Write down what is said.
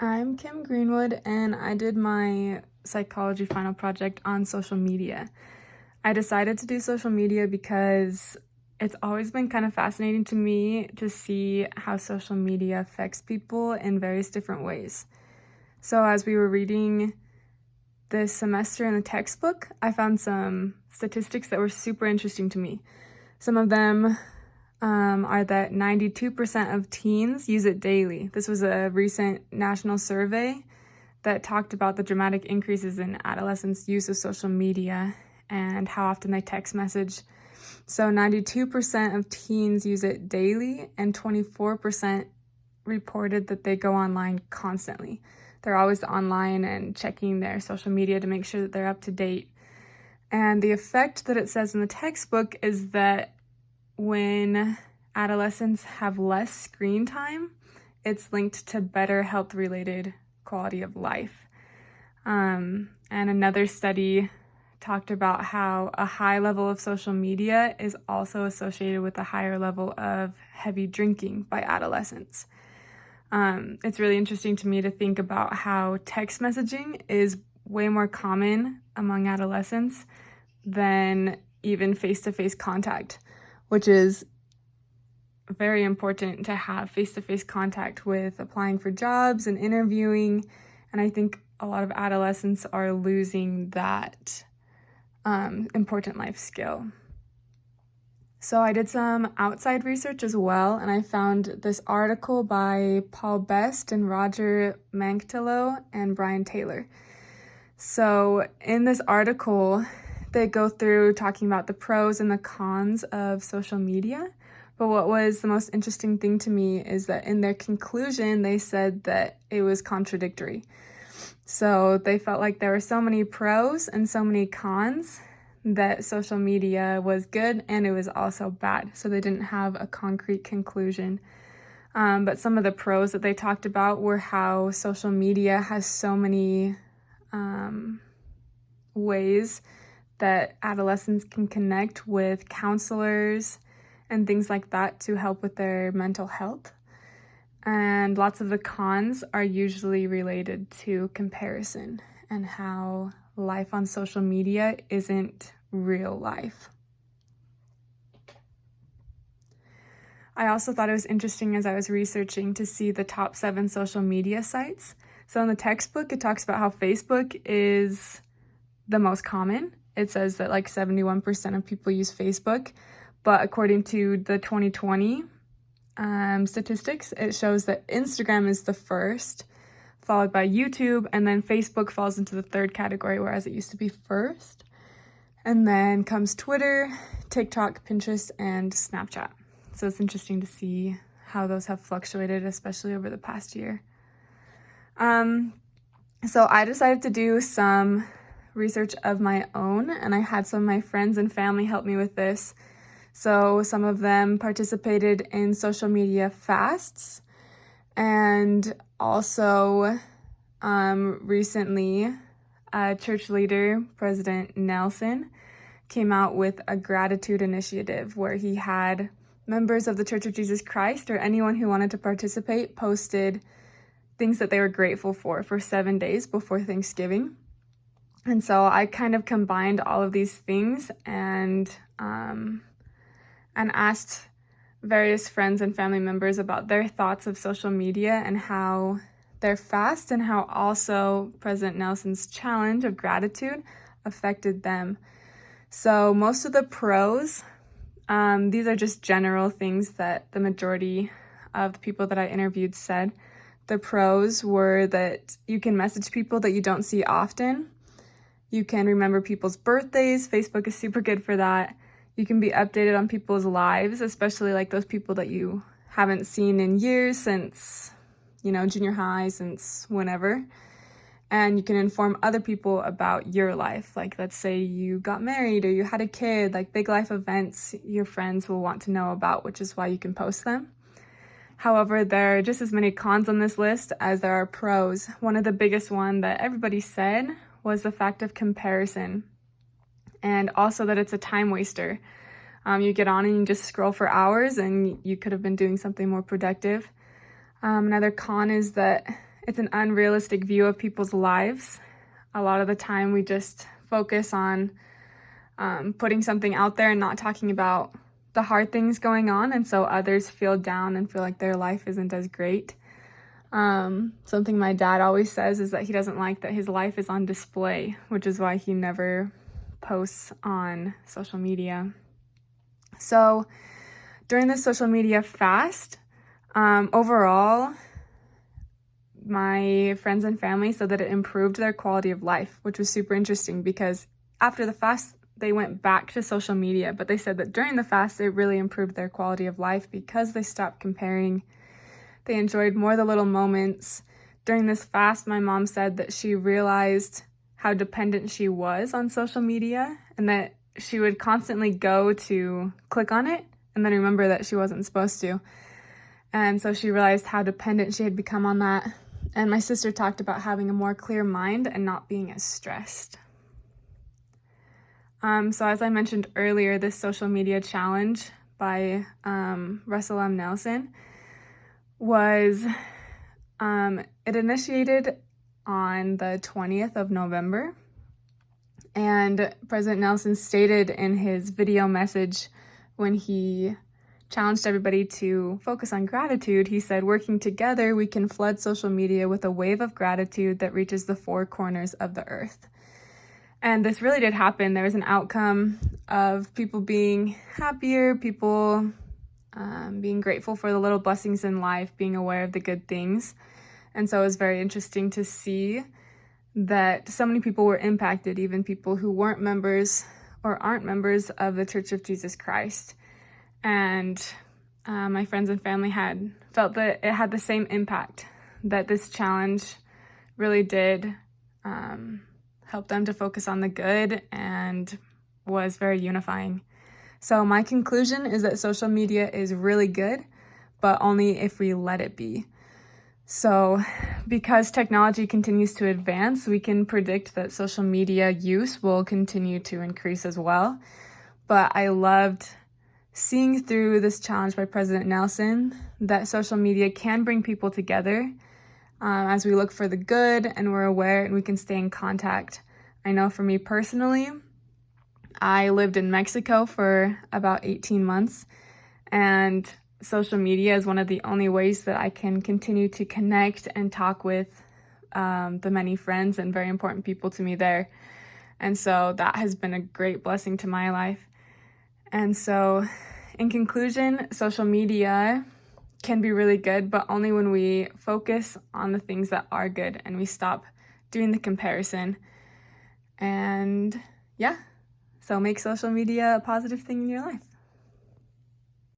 I'm Kim Greenwood, and I did my psychology final project on social media. I decided to do social media because it's always been kind of fascinating to me to see how social media affects people in various different ways. So as we were reading this semester in the textbook, I found some statistics that were super interesting to me. Some of them are that 92% of teens use it daily. This was a recent national survey that talked about the dramatic increases in adolescents' use of social media and how often they text message. So 92% of teens use it daily, and 24% reported that they go online constantly. They're always online and checking their social media to make sure that they're up to date. And the effect that it says in the textbook is that when adolescents have less screen time, it's linked to better health-related quality of life. And another study talked about how a high level of social media is also associated with a higher level of heavy drinking by adolescents. It's really interesting to me to think about how text messaging is way more common among adolescents than even face-to-face contact, which is very important to have face-to-face contact with applying for jobs and interviewing. And I think a lot of adolescents are losing that important life skill. So I did some outside research as well, and I found this article by Paul Best and Roger Manctillo and Brian Taylor. So in this article, they go through talking about the pros and the cons of social media. But what was the most interesting thing to me is that in their conclusion, they said that it was contradictory. So they felt like there were so many pros and so many cons that social media was good and it was also bad. So they didn't have a concrete conclusion. But some of the pros that they talked about were how social media has so many ways that adolescents can connect with counselors and things like that to help with their mental health. And lots of the cons are usually related to comparison and how life on social media isn't real life. I also thought it was interesting as I was researching to see the top 7 social media sites. So in the textbook, it talks about how Facebook is the most common. It says that like 71% of people use Facebook, but according to the 2020 statistics, it shows that Instagram is the first, followed by YouTube, and then Facebook falls into the third category, whereas it used to be first. And then comes Twitter, TikTok, Pinterest, and Snapchat. So it's interesting to see how those have fluctuated, especially over the past year. So I decided to do some research of my own, and I had some of my friends and family help me with this. So some of them participated in social media fasts, and also recently a church leader, President Nelson, came out with a gratitude initiative where he had members of the Church of Jesus Christ or anyone who wanted to participate posted things that they were grateful for 7 days before Thanksgiving. And so I kind of combined all of these things and asked various friends and family members about their thoughts of social media and how their fast and how also President Nelson's challenge of gratitude affected them. So most of the pros, these are just general things that the majority of the people that I interviewed said. The pros were that you can message people that you don't see often. You can remember people's birthdays. Facebook is super good for that. You can be updated on people's lives, especially like those people that you haven't seen in years since, junior high, since whenever. And you can inform other people about your life. Like, let's say you got married or you had a kid, like big life events your friends will want to know about, which is why you can post them. However, there are just as many cons on this list as there are pros. One of the biggest one that everybody said was the fact of comparison, and also that it's a time waster. You get on and you just scroll for hours and you could have been doing something more productive. Another con is that it's an unrealistic view of people's lives. A lot of the time we just focus on putting something out there and not talking about the hard things going on, and so others feel down and feel like their life isn't as great. Something my dad always says is that he doesn't like that his life is on display, which is why he never posts on social media. So during this social media fast, overall, my friends and family said that it improved their quality of life, which was super interesting because after the fast, they went back to social media, but they said that during the fast, it really improved their quality of life because they stopped comparing. They enjoyed more the little moments. During this fast, my mom said that she realized how dependent she was on social media and that she would constantly go to click on it and then remember that she wasn't supposed to. And so she realized how dependent she had become on that. And my sister talked about having a more clear mind and not being as stressed. So as I mentioned earlier, this social media challenge by Russell M. Nelson was, it initiated on the 20th of November. And President Nelson stated in his video message when he challenged everybody to focus on gratitude, he said, "Working together, we can flood social media with a wave of gratitude that reaches the four corners of the earth." And this really did happen. There was an outcome of people being happier, people being grateful for the little blessings in life, being aware of the good things. And so it was very interesting to see that so many people were impacted, even people who weren't members or aren't members of the Church of Jesus Christ. And my friends and family had felt that it had the same impact, that this challenge really did help them to focus on the good and was very unifying. So my conclusion is that social media is really good, but only if we let it be. So because technology continues to advance, we can predict that social media use will continue to increase as well. But I loved seeing through this challenge by President Nelson that social media can bring people together as we look for the good and we're aware and we can stay in contact. I know for me personally, I lived in Mexico for about 18 months, and social media is one of the only ways that I can continue to connect and talk with the many friends and very important people to me there. And so that has been a great blessing to my life. And so in conclusion, social media can be really good, but only when we focus on the things that are good and we stop doing the comparison. And yeah, so make social media a positive thing in your life.